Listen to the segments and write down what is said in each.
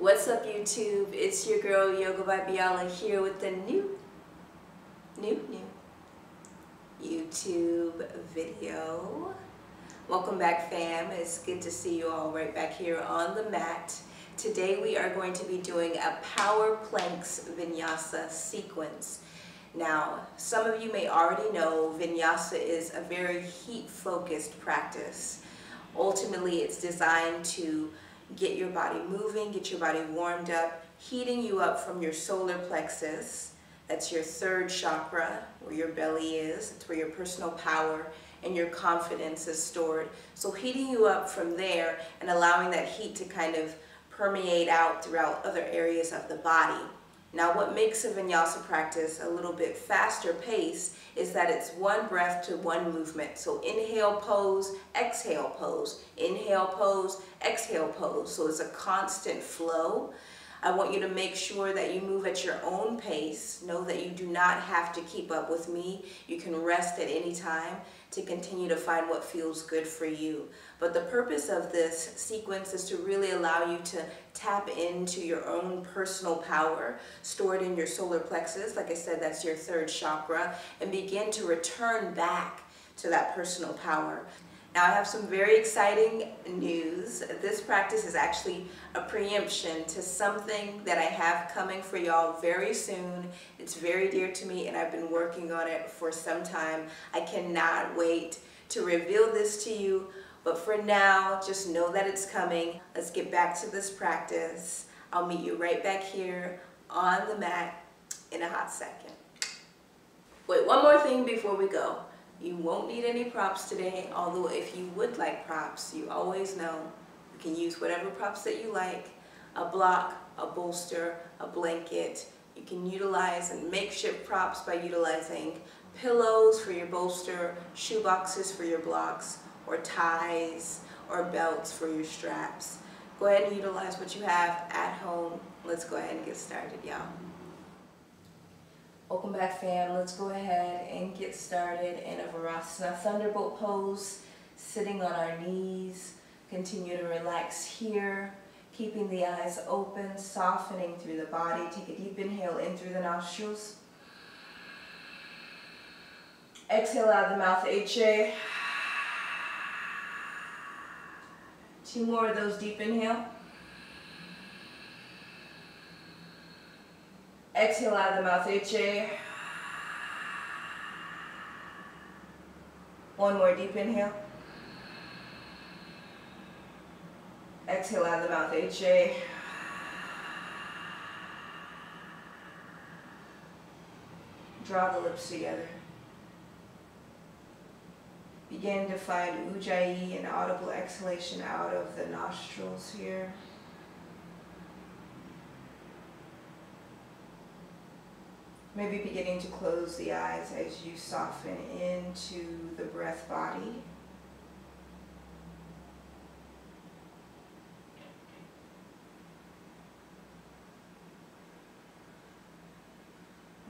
What's up, YouTube? It's your girl Yoga by Biola here with the new YouTube video. Welcome back, fam. It's good to see you all right back here on the mat. Today we are going to be doing a power planks Vinyasa sequence. Now, some of you may already know Vinyasa is a very heat-focused practice. Ultimately, it's designed to get your body moving, get your body warmed up, heating you up from your solar plexus. That's your third chakra, where your belly is. It's where your personal power and your confidence is stored. So heating you up from there and allowing that heat to kind of permeate out throughout other areas of the body. Now, what makes a Vinyasa practice a little bit faster pace is that it's one breath to one movement. So inhale, pose, exhale, pose, inhale, pose, exhale, pose. So it's a constant flow. I want you to make sure that you move at your own pace. Know that you do not have to keep up with me. You can rest at any time to continue to find what feels good for you. But the purpose of this sequence is to really allow you to tap into your own personal power stored in your solar plexus. Like I said, that's your third chakra, and begin to return back to that personal power. Now, I have some very exciting news. This practice is actually a preemption to something that I have coming for y'all very soon. It's very dear to me, and I've been working on it for some time. I cannot wait to reveal this to you, but for now, just know that it's coming. Let's get back to this practice. I'll meet you right back here on the mat in a hot second. Wait, one more thing before we go. You won't need any props today, although if you would like props, you always know you can use whatever props that you like. A block, a bolster, a blanket. You can utilize makeshift props by utilizing pillows for your bolster, shoe boxes for your blocks, or ties or belts for your straps. Go ahead and utilize what you have at home. Let's go ahead and get started, y'all. Welcome back, fam. Let's go ahead and get started in a Vinyasa Thunderbolt Pose, sitting on our knees. Continue to relax here, keeping the eyes open, softening through the body. Take a deep inhale in through the nostrils. Exhale out of the mouth, HA. 2 more of those, deep inhale. Exhale out of the mouth, HA. 1 more deep inhale. Exhale out of the mouth, HA. Draw the lips together. Begin to find ujjayi, an audible exhalation out of the nostrils here. Maybe beginning to close the eyes as you soften into the breath body.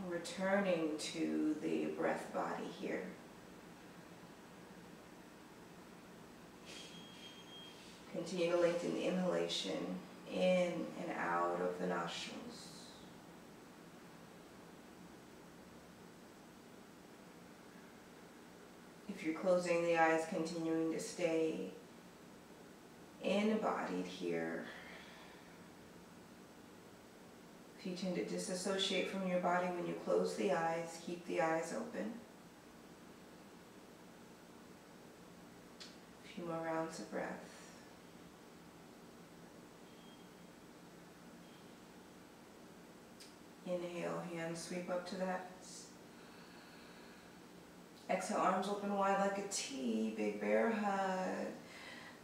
Returning to the breath body here. Continue to lengthen the inhalation in and out of the nostrils. If you're closing the eyes, continuing to stay embodied here. If you tend to disassociate from your body when you close the eyes, keep the eyes open. A few more rounds of breath. Inhale, hands sweep up to the heavens. Exhale, arms open wide like a T, big bear hug.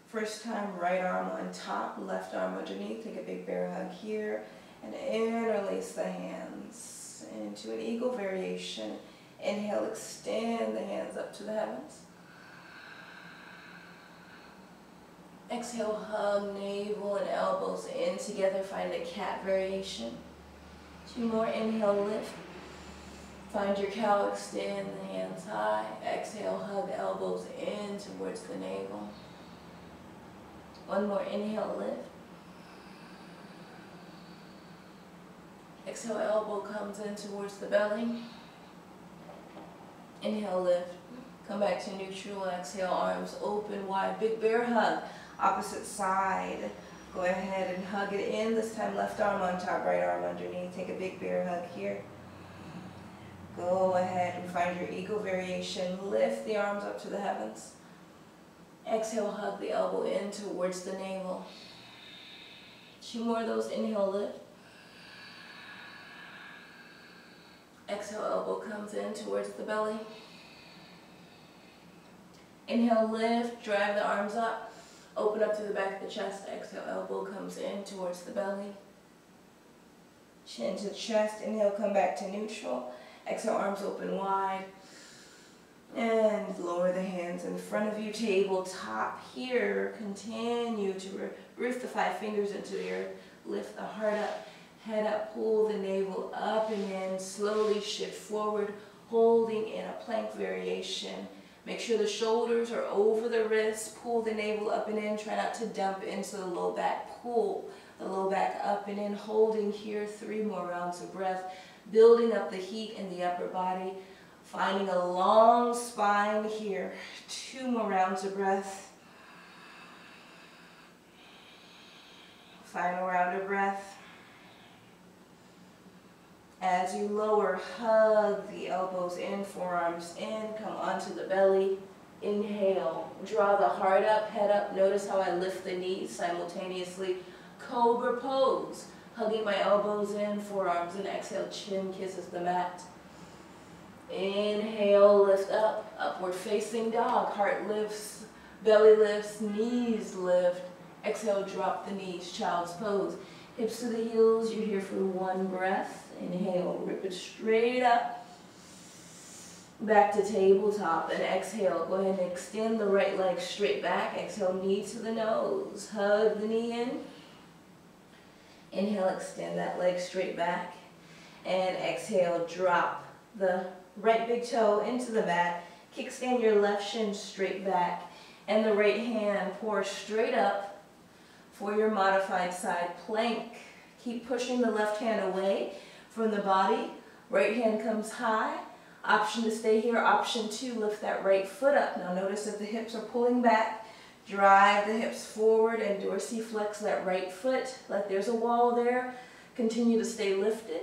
First time, right arm on top, left arm underneath. Take a big bear hug here and interlace the hands into an eagle variation. Inhale, extend the hands up to the heavens. Exhale, hug navel and elbows in together. Find a cat variation. 2 more, inhale, lift. Find your cow, extend the hands high. Exhale, hug elbows in towards the navel. 1 more, inhale, lift. Exhale, elbow comes in towards the belly. Inhale, lift. Come back to neutral. Exhale, arms open wide. Big bear hug. Opposite side. Go ahead and hug it in. This time left arm on top, right arm underneath. Take a big bear hug here. Go ahead and find your eagle variation. Lift the arms up to the heavens. Exhale, hug the elbow in towards the navel. 2 more of those. Inhale, lift. Exhale, elbow comes in towards the belly. Inhale, lift, drive the arms up. Open up through the back of the chest. Exhale, elbow comes in towards the belly. Chin to chest. Inhale, come back to neutral. Exhale, arms open wide. And lower the hands in front of you. Tabletop here. Continue to root the 5 fingers into the earth. Lift the heart up. Head up. Pull the navel up and in. Slowly shift forward. Holding in a plank variation. Make sure the shoulders are over the wrists. Pull the navel up and in. Try not to dump into the low back. Pull the low back up and in. Holding here 3 more rounds of breath. Building up the heat in the upper body. Finding a long spine here. 2 more rounds of breath. Final round of breath. As you lower, hug the elbows in, forearms in, come onto the belly. Inhale, draw the heart up, head up. Notice how I lift the knees simultaneously. Cobra pose, hugging my elbows in, forearms in. Exhale, chin kisses the mat. Inhale, lift up, upward facing dog. Heart lifts, belly lifts, knees lift. Exhale, drop the knees, child's pose. Hips to the heels, you're here for 1 breath. Inhale, rip it straight up. Back to tabletop. And exhale, go ahead and extend the right leg straight back. Exhale, knee to the nose. Hug the knee in. Inhale, extend that leg straight back. And exhale, drop the right big toe into the mat. Kickstand your left shin straight back. And the right hand pour straight up for your modified side plank. Keep pushing the left hand away from the body. Right hand comes high. Option to stay here. Option 2, lift that right foot up. Now notice that the hips are pulling back. Drive the hips forward and dorsiflex that right foot. Like there's a wall there. Continue to stay lifted.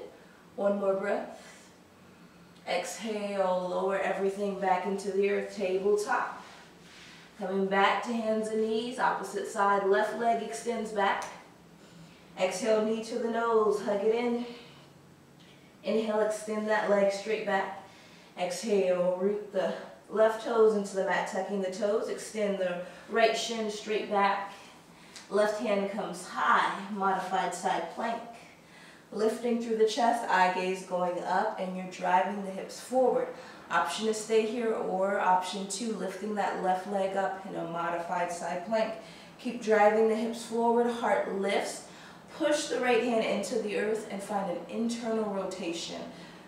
1 more breath. Exhale, lower everything back into the earth. Tabletop. Coming back to hands and knees. Opposite side, left leg extends back. Exhale, knee to the nose. Hug it in. Inhale, extend that leg straight back. Exhale, root the left toes into the mat, tucking the toes. Extend the right shin straight back. Left hand comes high, modified side plank. Lifting through the chest, eye gaze going up, and you're driving the hips forward. Option to stay here, or option 2, lifting that left leg up in a modified side plank. Keep driving the hips forward, heart lifts. Push the right hand into the earth and find an internal rotation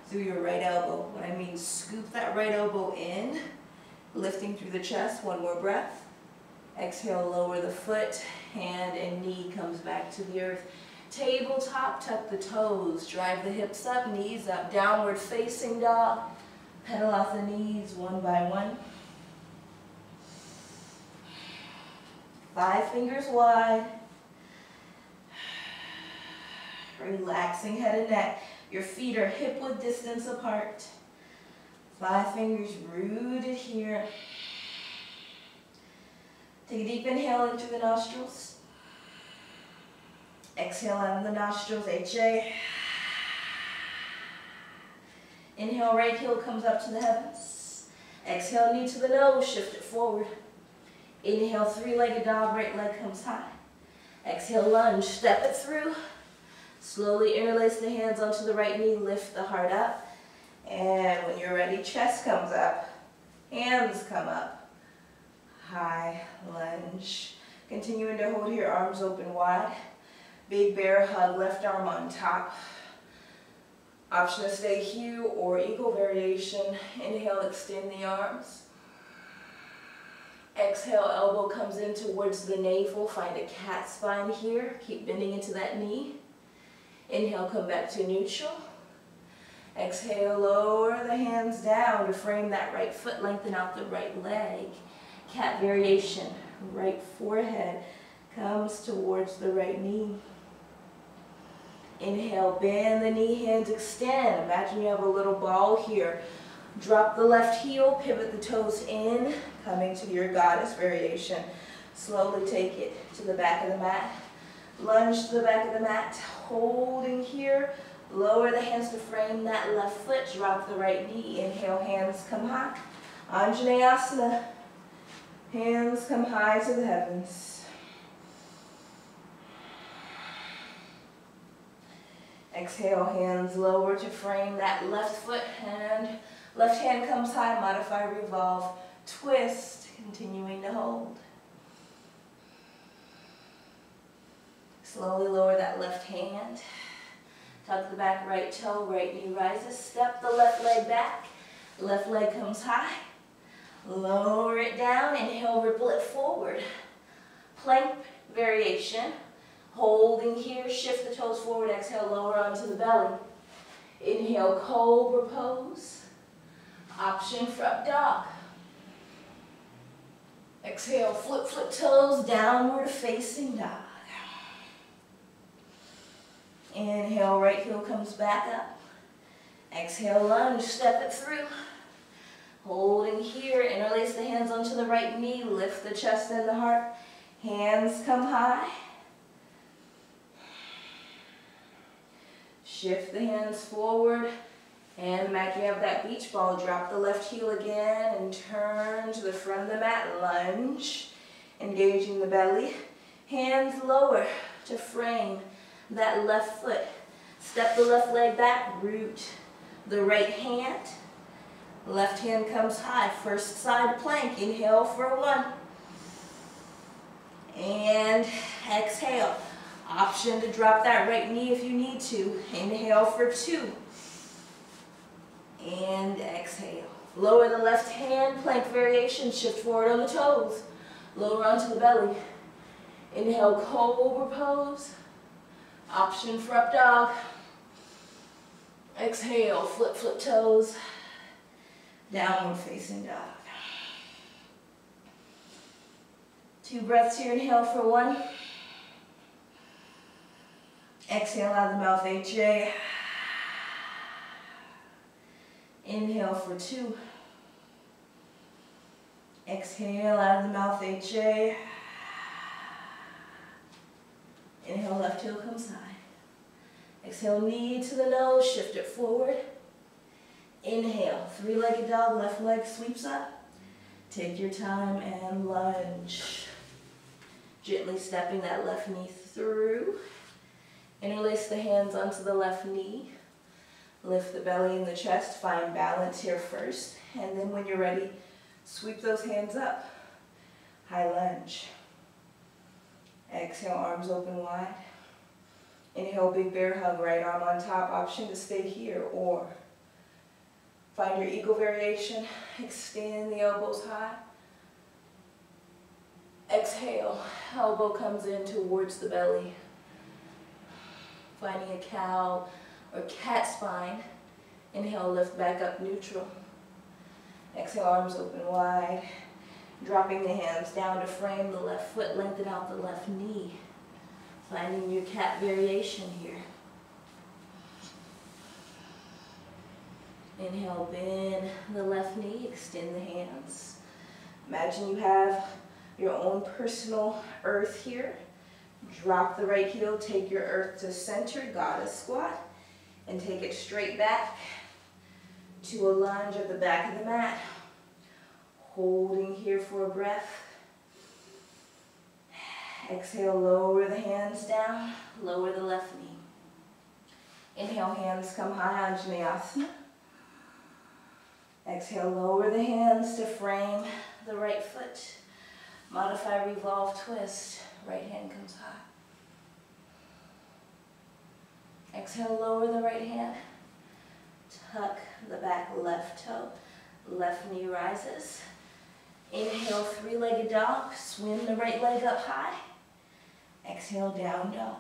through your right elbow. What I mean, scoop that right elbow in, lifting through the chest. 1 more breath. Exhale, lower the foot, hand and knee comes back to the earth. Tabletop, tuck the toes, drive the hips up, knees up, downward facing dog. Pedal off the knees 1 by 1. 5 fingers wide. Relaxing head and neck. Your feet are hip-width distance apart. 5 fingers rooted here. Take a deep inhale into the nostrils. Exhale out of the nostrils, HA. Inhale, right heel comes up to the heavens. Exhale, knee to the nose, shift it forward. Inhale, 3-legged dog, right leg comes high. Exhale, lunge, step it through. Slowly interlace the hands onto the right knee, lift the heart up. And when you're ready, chest comes up, hands come up. High lunge. Continuing to hold here, arms open wide. Big bear hug, left arm on top. Option to stay here or eagle variation. Inhale, extend the arms. Exhale, elbow comes in towards the navel. Find a cat spine here. Keep bending into that knee. Inhale, come back to neutral. Exhale, lower the hands down to frame that right foot, lengthen out the right leg. Cat variation, right forehead comes towards the right knee. Inhale, bend the knee, hands extend. Imagine you have a little ball here. Drop the left heel, pivot the toes in, coming to your goddess variation. Slowly take it to the back of the mat. Lunge to the back of the mat, holding here. Lower the hands to frame that left foot, drop the right knee. Inhale, hands come high. Anjaneyasana. Hands come high to the heavens. Exhale, hands lower to frame that left foot, and left hand comes high, modify, revolve, twist, continuing to hold. Slowly lower that left hand, tuck the back right toe, right knee rises, step the left leg back, left leg comes high, lower it down, inhale, ripple it forward. Plank variation. Holding here, shift the toes forward, exhale, lower onto the belly. Inhale, cobra pose. Option for up dog. Exhale, flip toes, downward facing dog. Inhale, right heel comes back up. Exhale, lunge, step it through. Holding here, interlace the hands onto the right knee, lift the chest and the heart. Hands come high. Shift the hands forward, and imagine you have that beach ball. Drop the left heel again and turn to the front of the mat. Lunge, engaging the belly. Hands lower to frame that left foot. Step the left leg back, root the right hand. Left hand comes high, first side plank. Inhale for 1. And exhale. Option to drop that right knee if you need to. Inhale for 2. And exhale. Lower the left hand, plank variation, shift forward on the toes. Lower onto the belly. Inhale, cobra pose. Option for up dog. Exhale, flip toes. Downward facing dog. 2 breaths here, inhale for 1. Exhale out of the mouth, HA. Inhale for 2. Exhale out of the mouth, HA. Inhale, left heel comes high. Exhale, knee to the nose, shift it forward. Inhale, 3-legged dog, left leg sweeps up. Take your time and lunge. Gently stepping that left knee through. Interlace the hands onto the left knee. Lift the belly and the chest. Find balance here first. And then when you're ready, sweep those hands up. High lunge. Exhale, arms open wide. Inhale, big bear hug, right arm on top. Option to stay here, or find your eagle variation. Extend the elbows high. Exhale, elbow comes in towards the belly. Finding a cow or cat spine. Inhale, lift back up, neutral. Exhale, arms open wide. Dropping the hands down to frame the left foot, lengthen out the left knee. Finding your cat variation here. Inhale, bend the left knee, extend the hands. Imagine you have your own personal earth here. Drop the right heel, take your earth to center, goddess squat, and take it straight back to a lunge at the back of the mat. Holding here for a breath. Exhale, lower the hands down, lower the left knee. Inhale, hands come high, Anjaneyasana. Exhale, lower the hands to frame the right foot. Modify, revolve, twist. Right hand comes high. Exhale, lower the right hand. Tuck the back left toe. Left knee rises. Inhale, 3-legged dog. Swim the right leg up high. Exhale, down dog.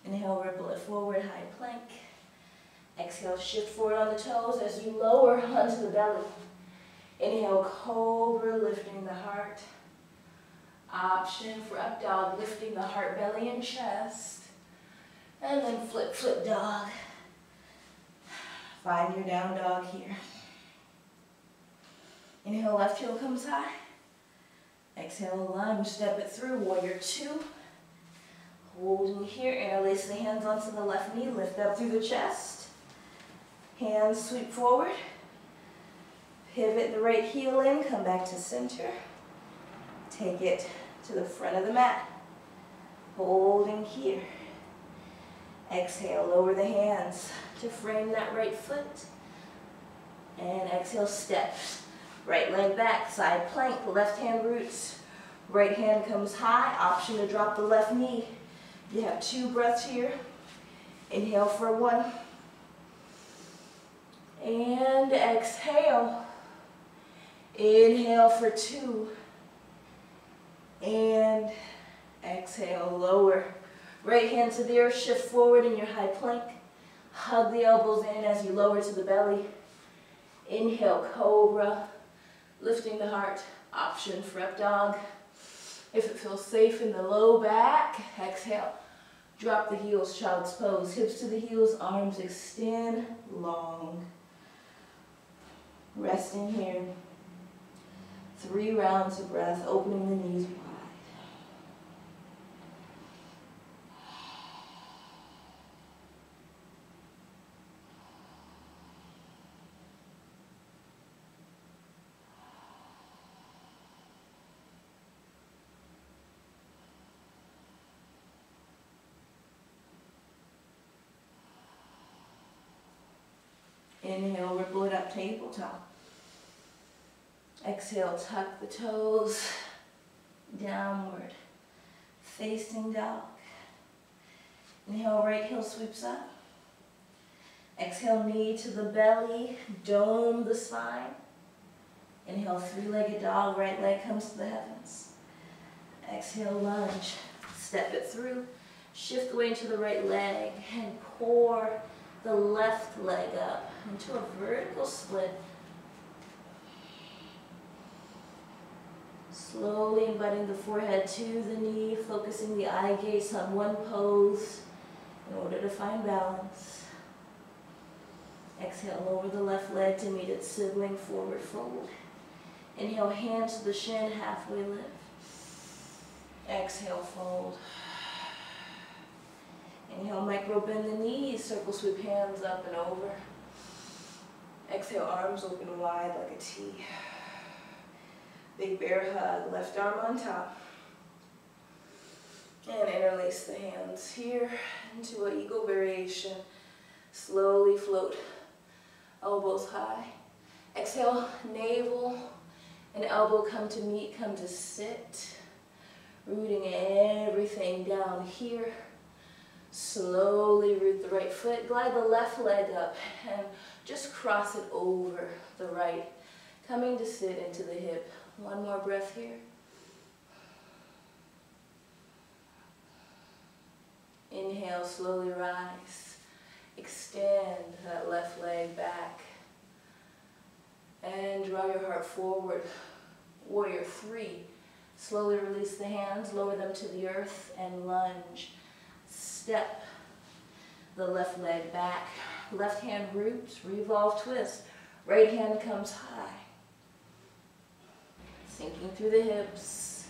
Inhale, ripple it forward, high plank. Exhale, shift forward on the toes as you lower onto the belly. Inhale, cobra, lifting the heart. Option for up dog, lifting the heart, belly, and chest. And then flip, flip dog. Find your down dog here. Inhale, left heel comes high. Exhale, lunge, step it through, warrior two. Holding here, interlace the hands onto the left knee, lift up through the chest. Hands sweep forward. Pivot the right heel in, come back to center. Take it to the front of the mat. Holding here. Exhale, lower the hands to frame that right foot. And exhale, step. Right leg back, side plank, left hand roots. Right hand comes high, option to drop the left knee. You have 2 breaths here. Inhale for 1. And exhale. Inhale for 2. And exhale, lower. Right hand to the earth, shift forward in your high plank. Hug the elbows in as you lower to the belly. Inhale, cobra. Lifting the heart, option for up dog. If it feels safe in the low back, exhale. Drop the heels, child's pose. Hips to the heels, arms extend long. Resting here. 3 rounds of breath, opening the knees wide. Inhale, ripple it up, tabletop. Exhale, tuck the toes, downward, facing dog. Inhale, right heel sweeps up. Exhale, knee to the belly, dome the spine. Inhale, 3-legged dog, right leg comes to the heavens. Exhale, lunge, step it through. Shift the weight into the right leg and pour the left leg up into a vertical split. Slowly embedding the forehead to the knee, focusing the eye gaze on one pose in order to find balance. Exhale, lower the left leg to meet its sibling, forward fold. Inhale, hands to the shin, halfway lift. Exhale, fold. Inhale, micro bend the knees, circle sweep hands up and over. Exhale, arms open wide like a T. Big bear hug, left arm on top. And interlace the hands here into an eagle variation. Slowly float, elbows high. Exhale, navel and elbow come to meet, come to sit. Rooting everything down here. Slowly root the right foot, glide the left leg up and just cross it over the right. Coming to sit into the hip. 1 more breath here. Inhale, slowly rise. Extend that left leg back. And draw your heart forward. Warrior 3. Slowly release the hands, lower them to the earth and lunge. Step the left leg back. Left hand roots, revolve, twist. Right hand comes high. Sinking through the hips.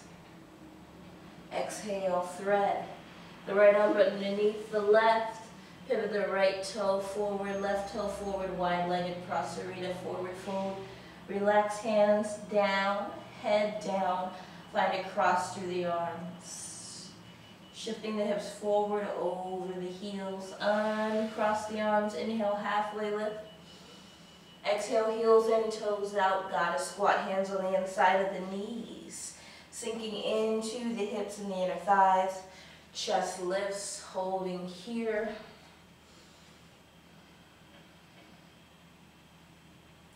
Exhale, thread. The right arm underneath the left. Pivot the right toe forward, left toe forward, wide-legged prasarita, forward fold. Relax hands down, head down. Find a cross through the arms. Shifting the hips forward over the heels. Uncross the arms. Inhale, halfway lift. Exhale, heels in, toes out. Goddess squat, hands on the inside of the knees. Sinking into the hips and the inner thighs. Chest lifts, holding here.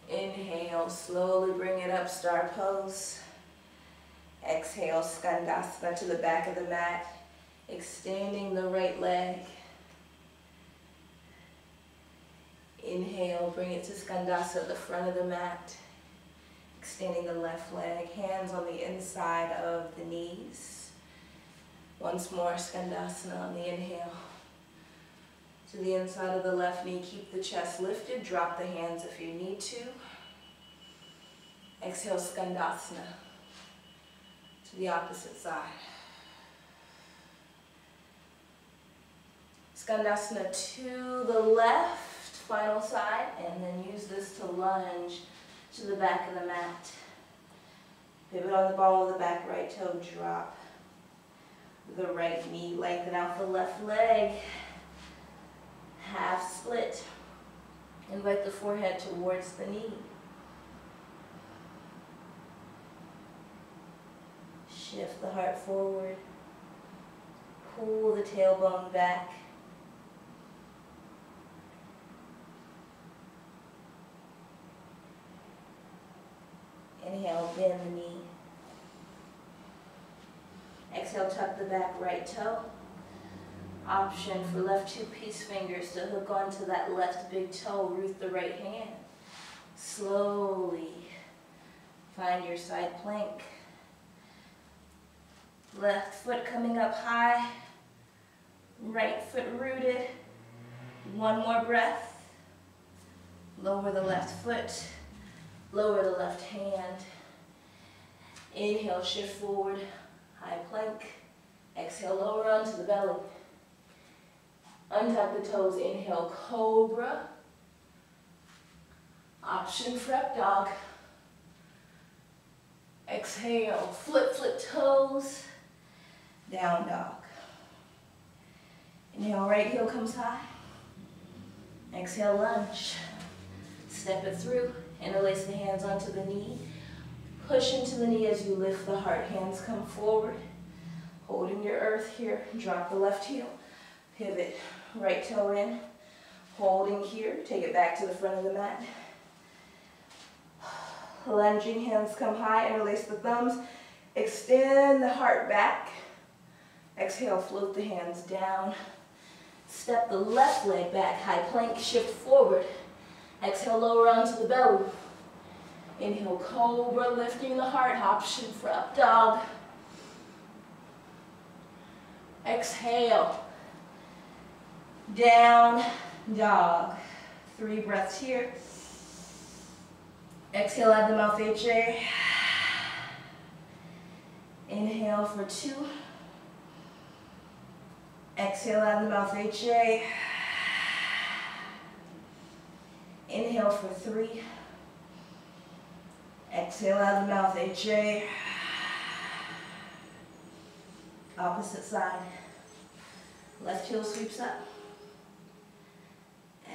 Inhale, slowly bring it up, star pose. Exhale, skandasana to the back of the mat. Extending the right leg. Inhale, bring it to Skandasana at the front of the mat. Extending the left leg, hands on the inside of the knees. Once more, Skandasana on the inhale. To the inside of the left knee, keep the chest lifted, drop the hands if you need to. Exhale, Skandasana. To the opposite side. Skandasana to the left, final side, and then use this to lunge to the back of the mat. Pivot on the ball of the back, right toe, drop the right knee, lengthen out the left leg, half split. Invite the forehead towards the knee. Shift the heart forward, pull the tailbone back. Inhale, bend the knee. Exhale, tuck the back right toe. Option for left two peace fingers to hook onto that left big toe, root the right hand. Slowly find your side plank. Left foot coming up high, right foot rooted. One more breath. Lower the left foot. Lower the left hand. Inhale, shift forward, high plank. Exhale, lower onto the belly. Untuck the toes, inhale, cobra. Option for up dog. Exhale, flip toes, down dog. Inhale, right heel comes high. Exhale, lunge. Step it through. Interlace the hands onto the knee. Push into the knee as you lift the heart. Hands come forward. Holding your earth here. Drop the left heel. Pivot. Right toe in. Holding here. Take it back to the front of the mat. Lunging, hands come high. Interlace the thumbs. Extend the heart back. Exhale, float the hands down. Step the left leg back. High plank. Shift forward. Exhale, lower onto the belly. Inhale, cobra, lifting the heart. Option for up dog. Exhale, down dog. 3 breaths here. Exhale, add the mouth HA. Inhale for 2. Exhale, add the mouth HA. Inhale for 3. Exhale out of the mouth, HA. Opposite side. Left heel sweeps up.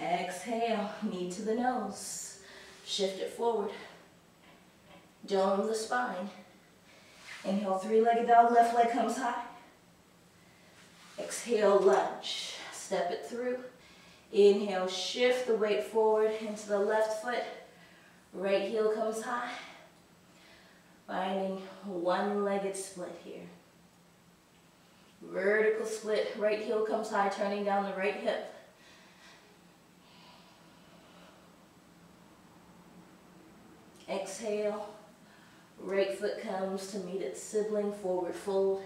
Exhale, knee to the nose. Shift it forward. Dome the spine. Inhale, 3-legged dog, left leg comes high. Exhale, lunge. Step it through. Inhale, shift the weight forward into the left foot. Right heel comes high. Finding 1-legged split here. Vertical split, right heel comes high, turning down the right hip. Exhale, right foot comes to meet its sibling, forward fold.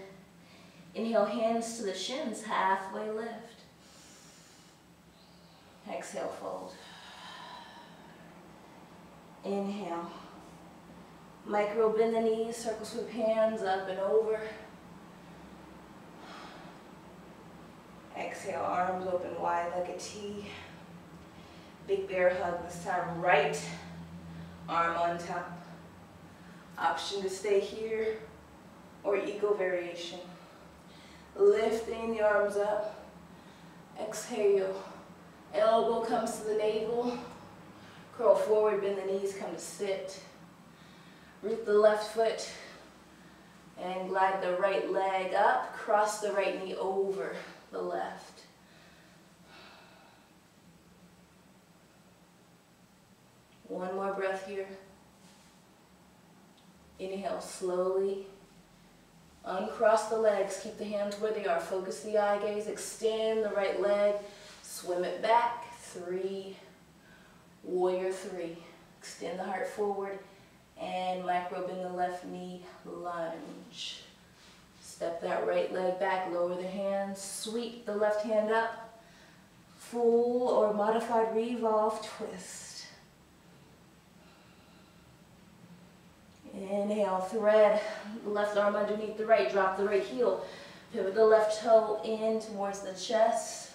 Inhale, hands to the shins, halfway lift. Exhale, fold. Inhale. Micro bend the knees, circle sweep hands up and over. Exhale, arms open wide like a T. Big bear hug, this time right arm on top. Option to stay here or eagle variation. Lifting the arms up. Exhale. Elbow comes to the navel. Curl forward, bend the knees, come to sit. Root the left foot and glide the right leg up. Cross the right knee over the left. One more breath here. Inhale slowly. Uncross the legs. Keep the hands where they are. Focus the eye gaze. Extend the right leg. Swim it back. 3, Warrior 3. Extend the heart forward and micro bend the left knee, lunge. Step that right leg back, lower the hands, sweep the left hand up. Full or modified revolve twist. Inhale, thread the left arm underneath the right, drop the right heel. Pivot the left toe in towards the chest.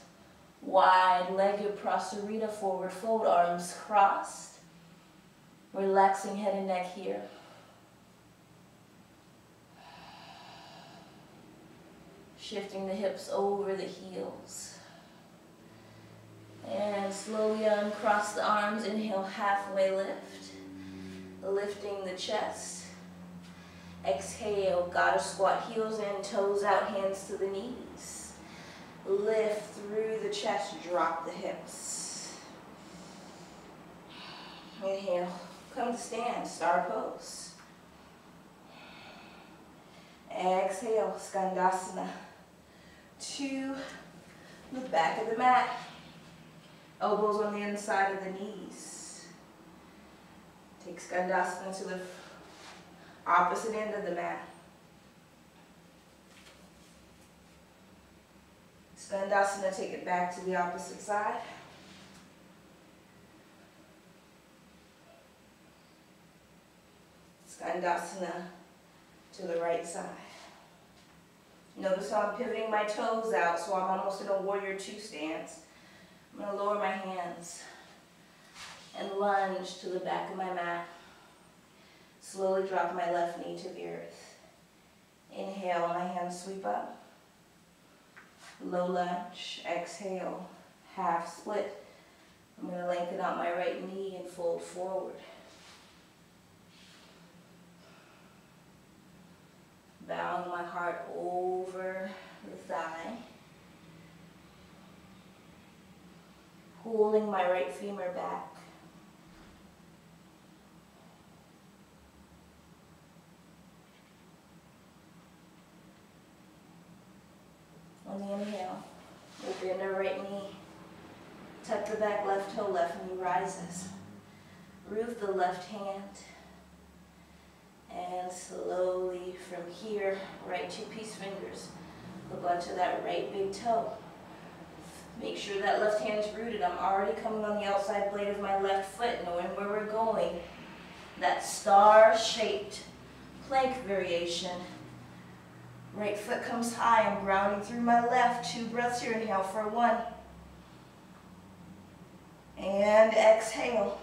Wide-legged Prasarita, forward fold, arms crossed. Relaxing head and neck here. Shifting the hips over the heels. And slowly uncross the arms, inhale, halfway lift. Lifting the chest. Exhale, goddess squat, heels in, toes out, hands to the knees. Lift through the chest, drop the hips. Inhale, come to stand, star pose. Exhale, Skandasana to the back of the mat. Elbows on the inside of the knees. Take Skandasana to the opposite end of the mat. Skandasana, take it back to the opposite side. Skandasana to the right side. Notice how I'm pivoting my toes out, so I'm almost in a warrior 2 stance. I'm going to lower my hands and lunge to the back of my mat. Slowly drop my left knee to the earth. Inhale, my hands sweep up. Low lunge, exhale, half split. I'm going to lengthen out my right knee and fold forward. Bowing my heart over the thigh. Pulling my right femur back. On the inhale, we bend our right knee. Tuck the back left toe, left knee rises. Root the left hand. And slowly from here, right 2 peace fingers. Hook onto that right big toe. Make sure that left hand's rooted. I'm already coming on the outside blade of my left foot, knowing where we're going. That star-shaped plank variation. Right foot comes high. I'm grounding through my left. 2 breaths here. Inhale for 1. And exhale.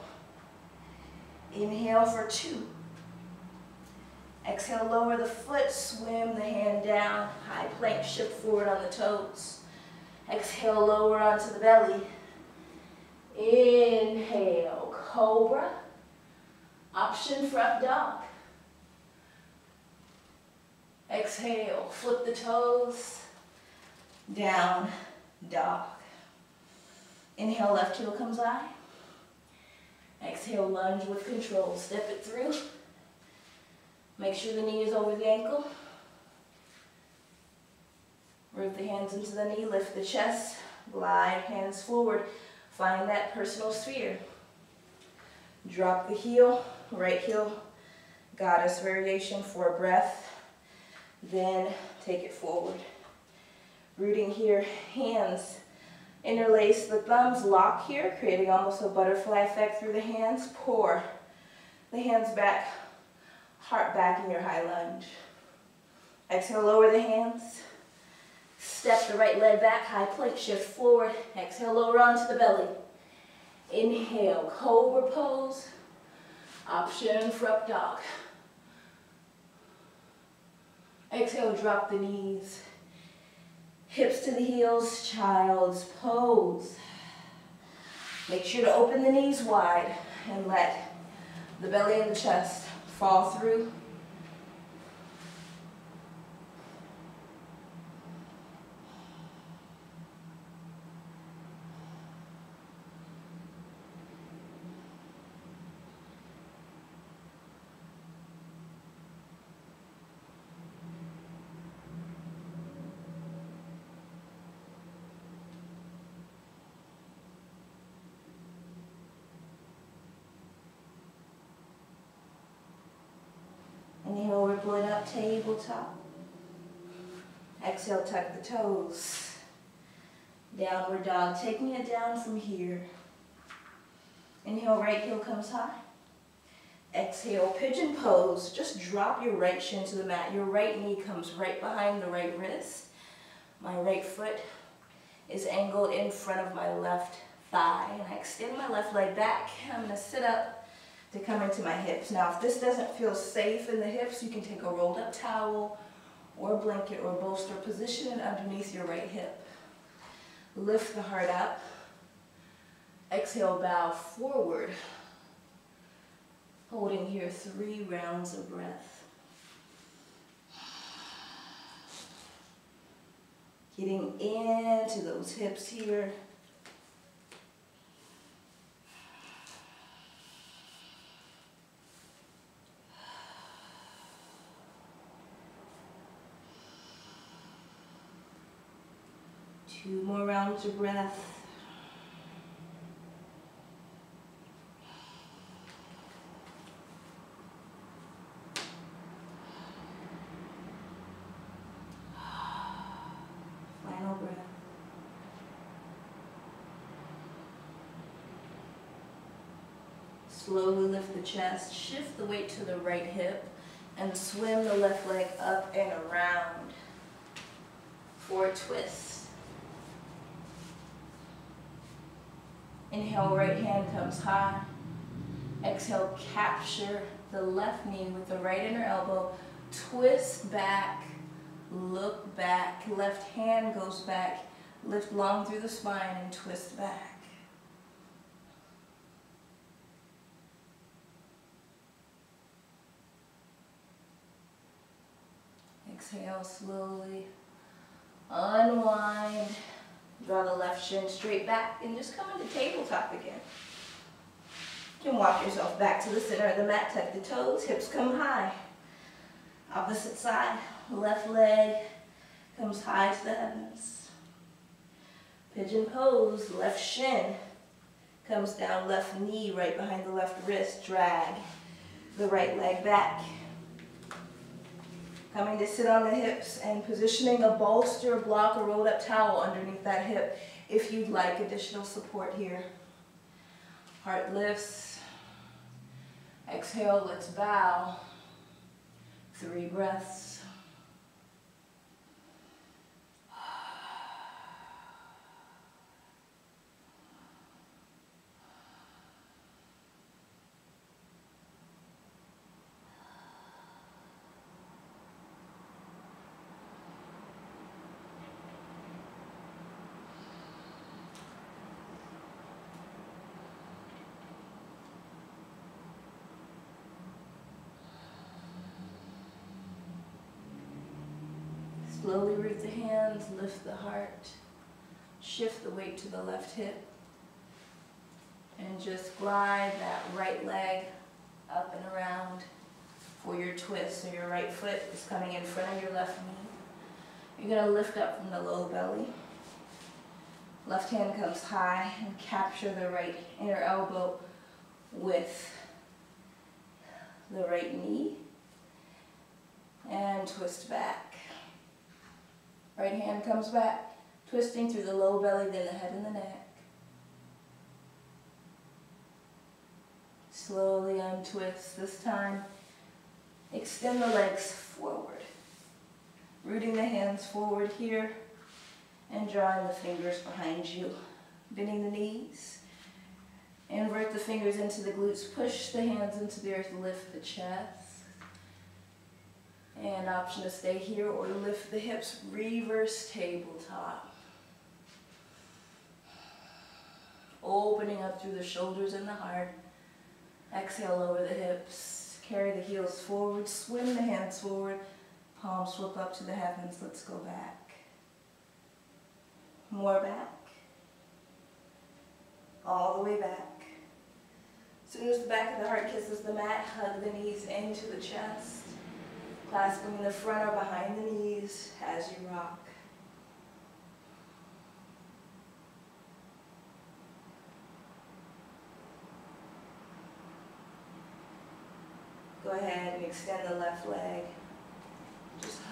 Inhale for 2. Exhale, lower the foot, swim the hand down. High plank, shift forward on the toes. Exhale, lower onto the belly. Inhale, cobra. Option for up dog. Exhale, flip the toes. Down dog. Inhale, left heel comes high. Exhale, lunge with control. Step it through. Make sure the knee is over the ankle. Root the hands into the knee, lift the chest, glide hands forward. Find that personal sphere. Drop the heel, right heel, goddess variation for a breath. Then take it forward. Rooting here, hands interlace the thumbs, lock here, creating almost a butterfly effect through the hands. Pour the hands back. Heart back in your high lunge. Exhale, lower the hands. Step the right leg back, high plank, shift forward. Exhale, lower onto the belly. Inhale, cobra pose. Option for up dog. Exhale, drop the knees. Hips to the heels, child's pose. Make sure to open the knees wide and let the belly and the chest fall through. rippling up, tabletop. Exhale, tuck the toes. Downward dog, taking it down from here. Inhale, right heel comes high. Exhale, pigeon pose. Just drop your right shin to the mat. Your right knee comes right behind the right wrist. My right foot is angled in front of my left thigh. And I extend my left leg back. I'm going to sit up to come into my hips. Now, if this doesn't feel safe in the hips, you can take a rolled up towel or a blanket or bolster. Position it underneath your right hip. Lift the heart up. Exhale, bow forward. Holding here 3 rounds of breath. Getting into those hips here. Two more rounds of breath. Final breath. Slowly lift the chest, shift the weight to the right hip, and swim the left leg up and around for a twist. Inhale, right hand comes high. Exhale, capture the left knee with the right inner elbow. Twist back, look back. Left hand goes back. Lift long through the spine and twist back. Exhale, slowly unwind. Draw the left shin straight back and just come into tabletop again. You can walk yourself back to the center of the mat, tuck the toes, hips come high. Opposite side, left leg comes high to the heavens. Pigeon pose, left shin comes down, left knee right behind the left wrist, drag the right leg back. Coming to sit on the hips and positioning a bolster, block, or rolled up towel underneath that hip if you'd like additional support here. Heart lifts. Exhale, let's bow. 3 breaths. Slowly root the hands, lift the heart, shift the weight to the left hip, and just glide that right leg up and around for your twist. So your right foot is coming in front of your left knee. You're going to lift up from the low belly. Left hand comes high and capture the right inner elbow with the right knee and twist back. Right hand comes back, twisting through the low belly, then the head and the neck. Slowly untwist. This time, extend the legs forward. Rooting the hands forward here and drawing the fingers behind you. Bending the knees. Invert the fingers into the glutes. Push the hands into the earth. Lift the chest. And option to stay here or lift the hips, reverse tabletop. Opening up through the shoulders and the heart. Exhale over the hips. Carry the heels forward, swim the hands forward. Palms flip up to the heavens. Let's go back. More back. All the way back. As soon as the back of the heart kisses the mat, hug the knees into the chest. Clasping the front or behind the knees as you rock. Go ahead and extend the left leg.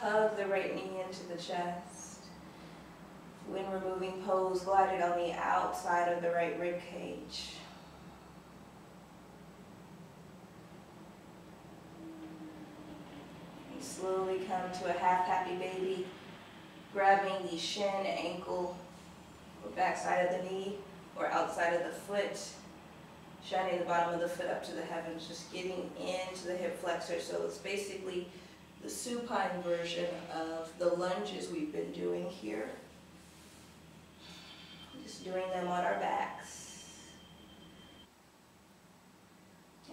Hug the right knee into the chest. When removing pose, glide it on the outside of the right rib cage. And slowly come to a half happy baby, grabbing the shin, ankle, or back side of the knee, or outside of the foot, shining the bottom of the foot up to the heavens, just getting into the hip flexor. So it's basically the supine version of the lunges we've been doing here. Just doing them on our backs.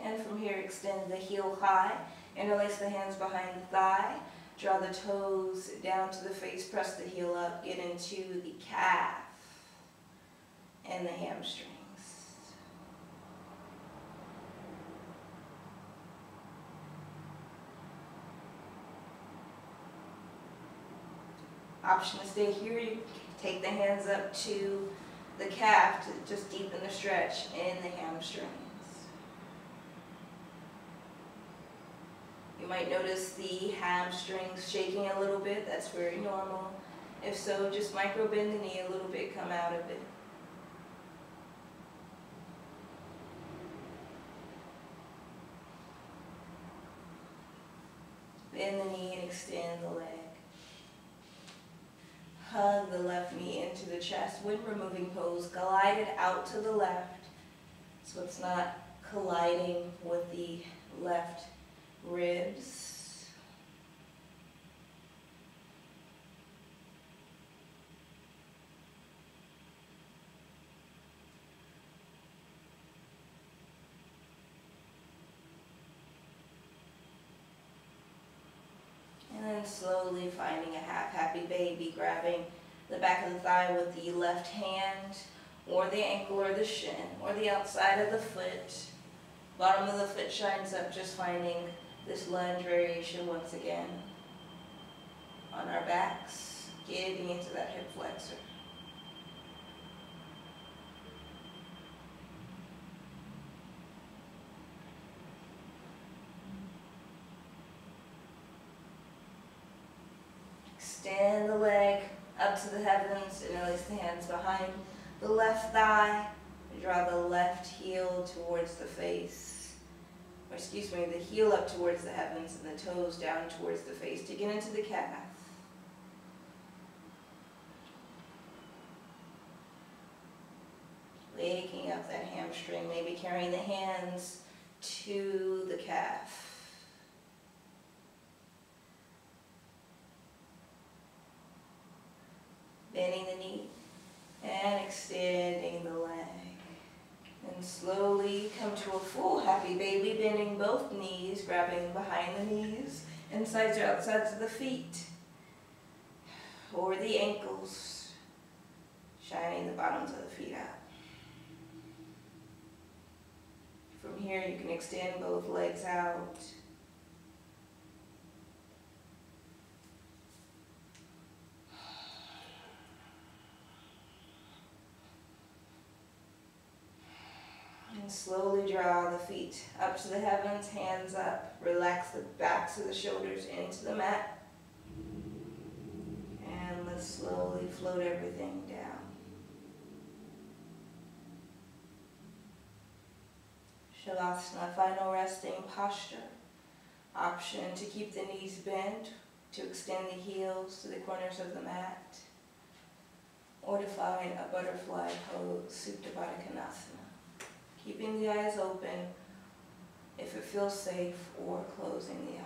And from here, extend the heel high, interlace the hands behind the thigh, draw the toes down to the face, press the heel up, get into the calf and the hamstrings. Option to stay here, you take the hands up to the calf to just deepen the stretch in the hamstrings. You might notice the hamstrings shaking a little bit. That's very normal. If so, just micro bend the knee a little bit, come out of it. Bend the knee and extend the leg. Hug the left knee into the chest. When removing pose, glide it out to the left so it's not colliding with the left ribs. And then slowly finding a half happy baby, grabbing the back of the thigh with the left hand, or the ankle or the shin, or the outside of the foot. Bottom of the foot shines up, just finding this lunge variation once again. On our backs, getting into that hip flexor. Extend the leg up to the heavens and release the hands behind the left thigh. Draw the left heel towards the face, or excuse me, the heel up towards the heavens and the toes down towards the face to get into the calf. Waking up that hamstring, maybe carrying the hands to the calf. Bending the knee and extending the leg. And slowly come to a full happy baby, bending both knees, grabbing behind the knees, insides or outsides of the feet, or the ankles, shining the bottoms of the feet out. From here you can extend both legs out. And slowly draw the feet up to the heavens, hands up. Relax the backs of the shoulders into the mat. And let's slowly float everything down. Shavasana, final resting posture. Option to keep the knees bent, to extend the heels to the corners of the mat, or to find a butterfly pose, Supta Baddha Konasana. Keeping the eyes open if it feels safe, or closing the eyes.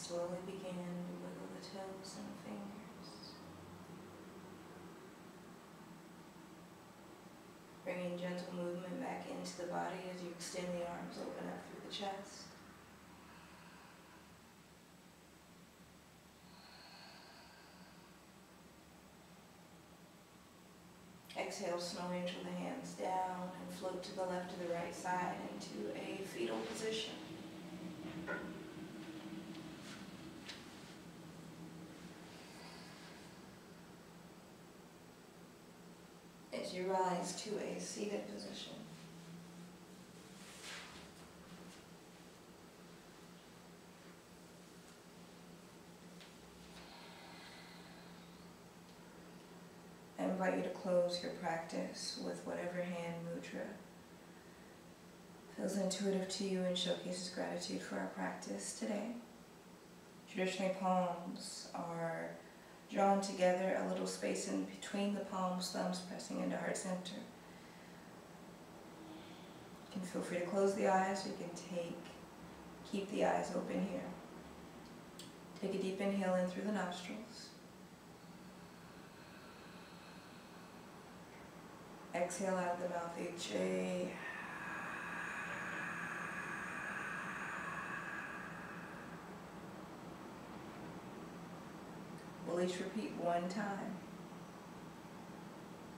Slowly begin to wiggle the toes and fingers. Bringing gentle movement back into the body as you extend the arms, open up through the chest. Exhale, snow angel the hands down and float to the left or the right side into a fetal position. As you rise to a seated position. I invite you to close your practice with whatever hand mudra feels intuitive to you and showcases gratitude for our practice today. Traditionally, palms are drawn together, a little space in between the palms, thumbs pressing into heart center. You can feel free to close the eyes, or you can keep the eyes open here. Take a deep inhale in through the nostrils. Exhale out of the mouth, HA. We'll each repeat one time.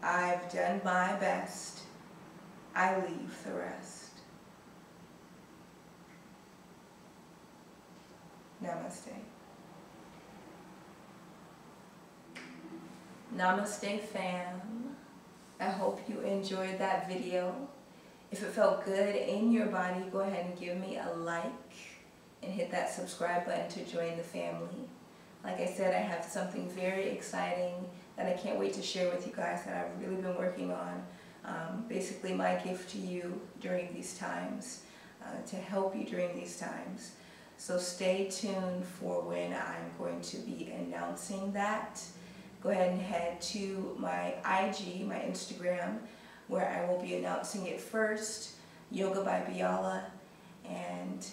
I've done my best. I leave the rest. Namaste. Namaste, fam. I hope you enjoyed that video. If it felt good in your body, go ahead and give me a like and hit that subscribe button to join the family. Like I said, I have something very exciting that I can't wait to share with you guys that I've really been working on. Basically my gift to you during these times, to help you during these times. So stay tuned for when I'm going to be announcing that. Go ahead and head to my IG, my Instagram, where I will be announcing it first, Yoga by Biola. And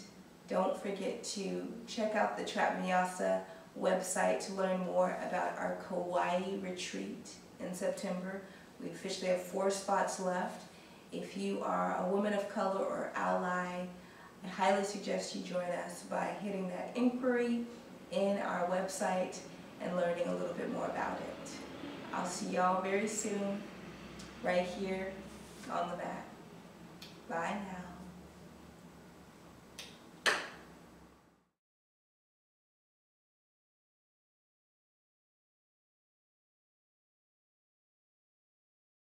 don't forget to check out the Vinyasa website to learn more about our Kauai retreat in September. We officially have 4 spots left. If you are a woman of color or ally, I highly suggest you join us by hitting that inquiry in our website and learning a little bit more about it. I'll see y'all very soon, right here on the mat. Bye now.